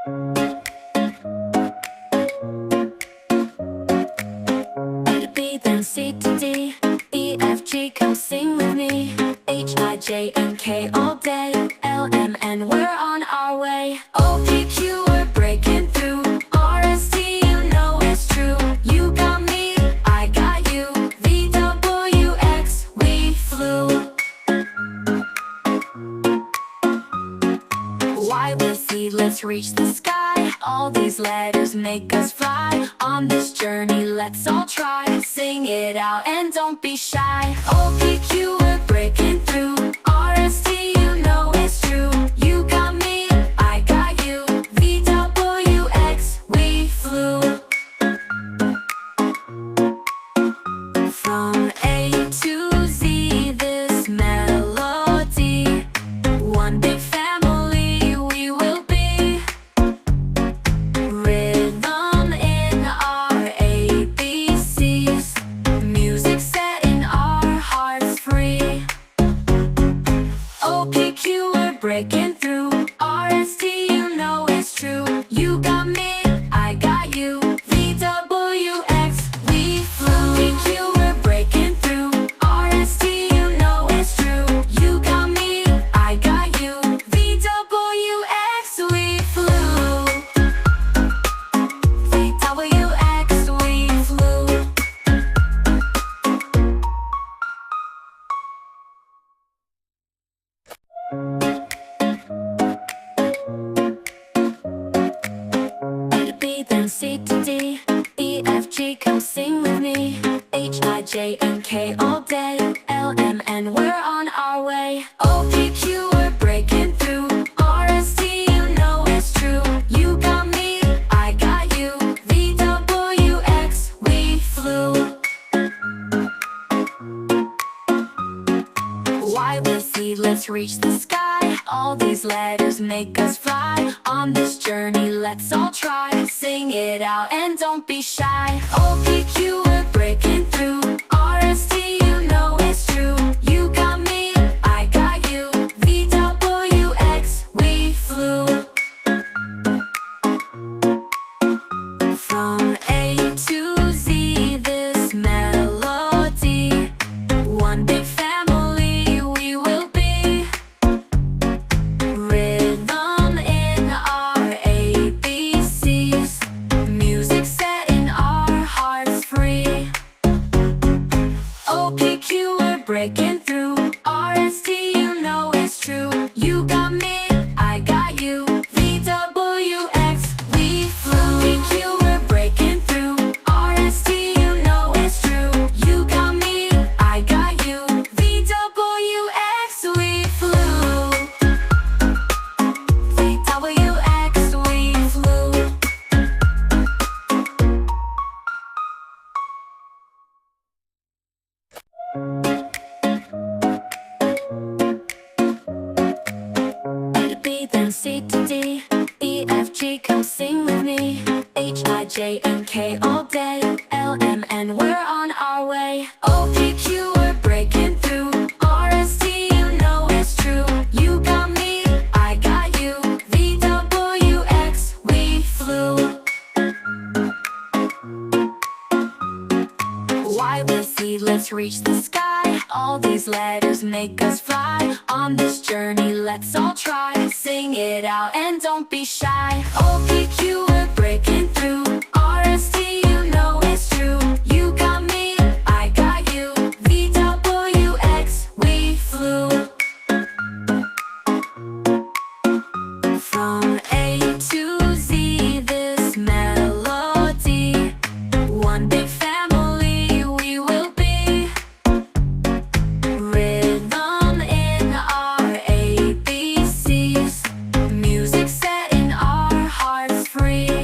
A to B, then C to D, E, F, G, come sing with me. H, I, J, and K all day, L, M, N, we're on our way. O, P, Q, we're breaking through. R, S, T, you know it's true. You got me, I got you. V, W, X, we flew. Y with Z, let's reach the sky. All these letters make us fly. On this journey, let's all try. Sing it out and don't be shy. O, P, Q, we're breaking through. R, S, T, you know it's true. You got me, I got you. V, W, X, we flew. From A to Z, this melody. One big family we will be. Rhythm in our ABCs. Music setting our hearts free. O, P, Q, we're breaking through. R, S, T, you know it's true. You got me, I got you. V, W, X, we flew. P, Q, we're breaking through. R, S, T, you know it's true. You got me, I got you. V, W, X, we flew. V, W, X, we flew. A to B, then C to D, E, F, G, come sing with me. H, I, J, and K all day, L, M, N, we're on our way. O, P, Q, we're breaking through. R, S, T, you know it's true. You got me, I got you. V, W, X, we flew. Y with Z, let's reach the sky. All these letters make us fly. On this journey, let's all try. Sing it out and don't be shy. O, P, Q, we're breaking through. R, S, T, you know it's true. You got me, I got you. V, W, X, we flew. From A to Z, this melody. One big family we will be. Rhythm in our ABCs. Music setting our hearts free. O, P, Q, we're breaking through. R, S, T, you know it's true. You got me, I got you. V, W, X, we flew. P, Q, we're breaking through. R, S, T, you know it's true. You got me, I got you. V, W, X, we flew. V, W, X, we flew. A to B, then C to D, E, F, G, come sing with me. H, I, J, and K all day, L, M, N, we're on our way. O, P, Q, we're breaking through. R, S, T, you know it's true. You got me, I got you. V, W, X, we flew. Y with Z, let's reach the sky. All these letters make us fly. On this journey, let's all try. Sing it out and don't be shy. O, P, Q, we're breaking through. R, S, T, you know it's true. You got me, I got you. V, W, X, we flew. From A to Z, this melody. One big family we will be. Rhythm in our ABCs. Music setting our hearts free.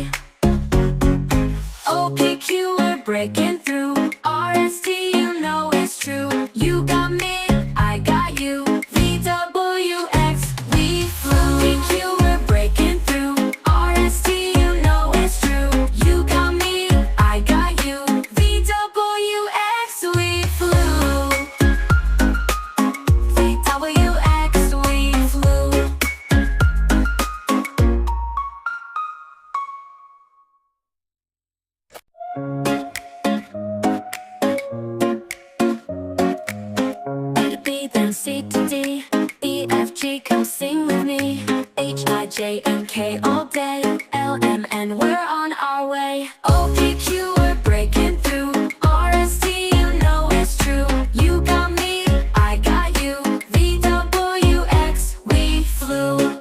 J, and K all day. L, M, N, we're on our way. O, P, Q, we're breaking through. R, S, T, you know it's true. You got me, I got you. V, W, X, we flew.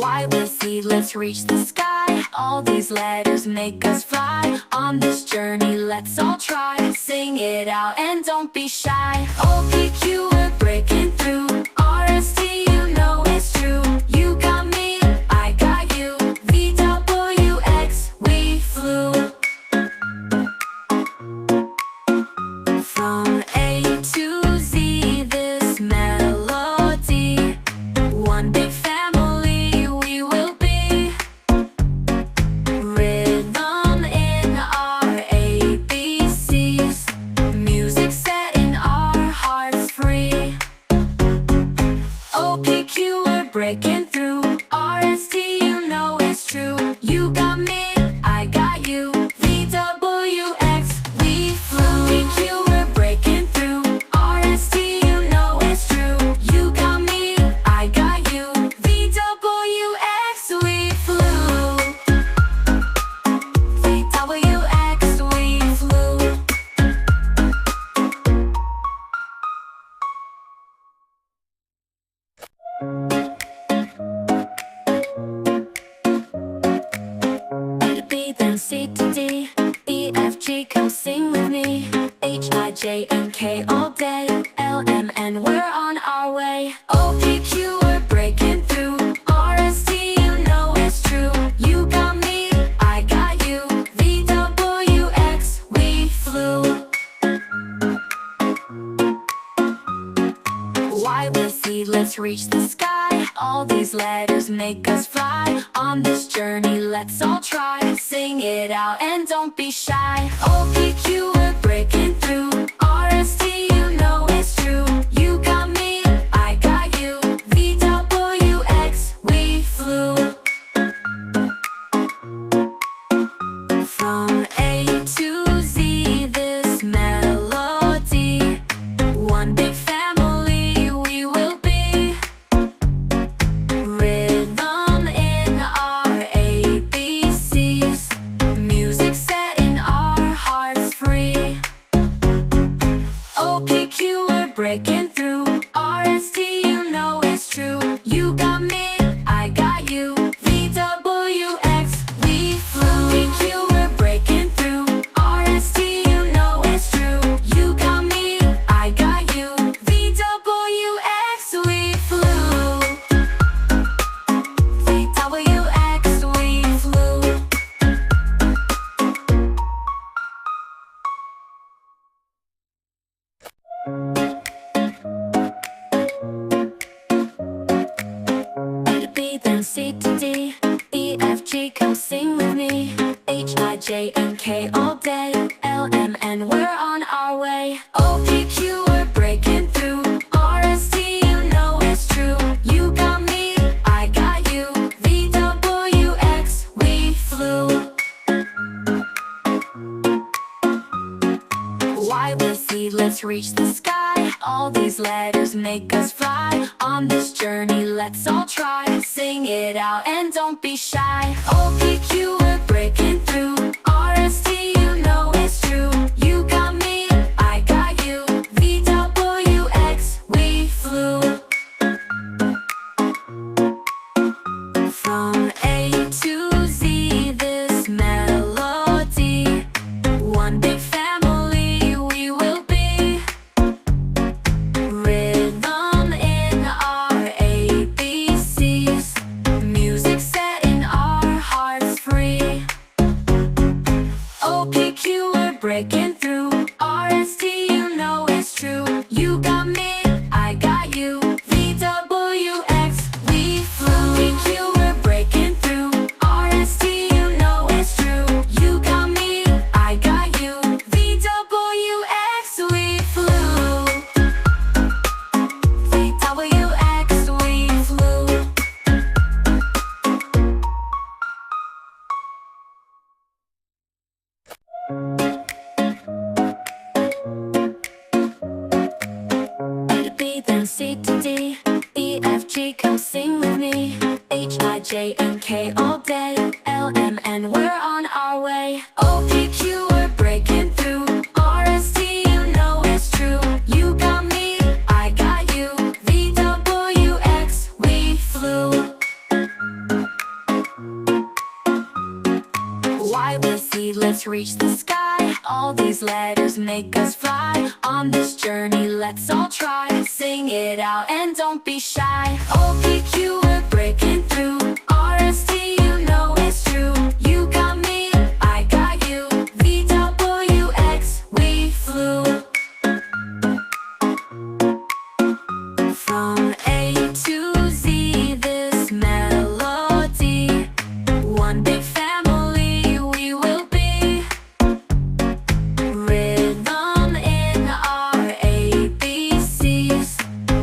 Y with Z, let's reach the sky. All these letters make us fly. On this journey, let's all try. Sing it out and don't be shy. O, P, Q, we're breaking through. R, S, T, you know it's true. You got me, I got you. V, W, X, we flew. From A to Z, this melody. One big family we will be. Rhythm in our ABCs. Music setting our hearts free. O, P, Q, we're breaking through. R, S, T, you know it's true. You got me, I got you. V, W, X, we flew. P, Q, we're breaking through. R, S, T, you know it's true. You got me, I got you. V, W, X, we flew. V, W, X, we flew. A to B, then C to D. E, F, G, come sing with me. H, I, J, and K all day. L, M, N, we're on our way. O, P, Q, we're breaking through. R, S, T, you know it's true. You got me, I got you. V, W, X, we flew. Y with Z, let's reach the sky. All these letters make us fly. On this journey, let's all try. Sing it out and don't be shy. O, P, Q, we're breaking through. R, S, T, you know it's true. You got me, I got you. V, W, X, we flew. From A to Z, this melody. One big family we will be. Rhythm in our ABCs. Music setting our hearts free. O, P, Q, we're breaking through. R, S, T, you know it's true. You got me, I got you. V, W, X, we flew. P, Q, we're breaking through. R, S, T, you know it's true. You got me, I got you. V, W, X, we flew. V, W, X, we flew. A to B, then C to D. E, F, G, come sing with me. H, I, J, and K all day. L, M, N, we're on our way. O, P, Q, we're breaking through. R, S, T, you know it's true. You got me, I got you. V, W, X, we flew. Y with Z, let's reach the sky. All these letters make us fly. On this journey, let's all try. Sing it out and don't be shy. O, P, Q, we're breaking through. R, S, T, you know it's true. You got me, I got you. V, W, X, we flew. From A to Z, this melody. One big family we will be. Rhythm in our ABCs. Music setting our hearts free. G, come sing with me. H, I, J, and K all day. L, M, N, we're on our way. O, P, Q, we're breaking through. R, S, T, you know it's true. You got me, I got you. V, W, X, we flew. Y, with Z, let's reach the sky. All these letters make us fly. On this journey, let's all try. Sing it out and don't be shy. O, P, Q, we're breaking through. R, S, T, you know it's true. You got me, I got you. V, W, X, we flew. From A to Z, this melody. One big family we will be. Rhythm in our ABCs.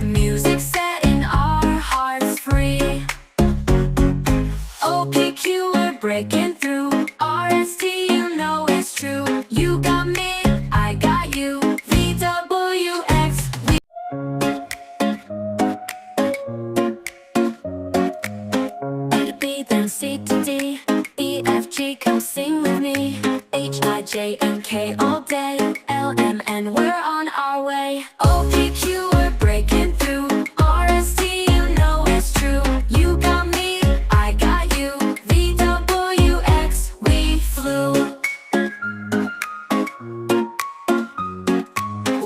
Music setting our hearts free. O, P, Q, we're breaking through. R, S, T, you know it's true. You got me, I got you. V, W, X, we A to B, then C to D. E, F, G, come sing with me. H, I, J, and K all day. L, M, N, we're on our way. O, P, Q, we're breaking through. R, S, T, you know it's true. You got me, I got you. V, W, X, we flew.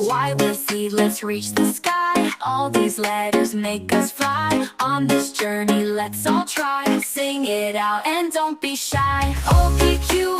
Y, with Z, let's reach the sky. All these letters make us fly. On this journey, let's all try. Sing it out and don't be shy. O, P, Q,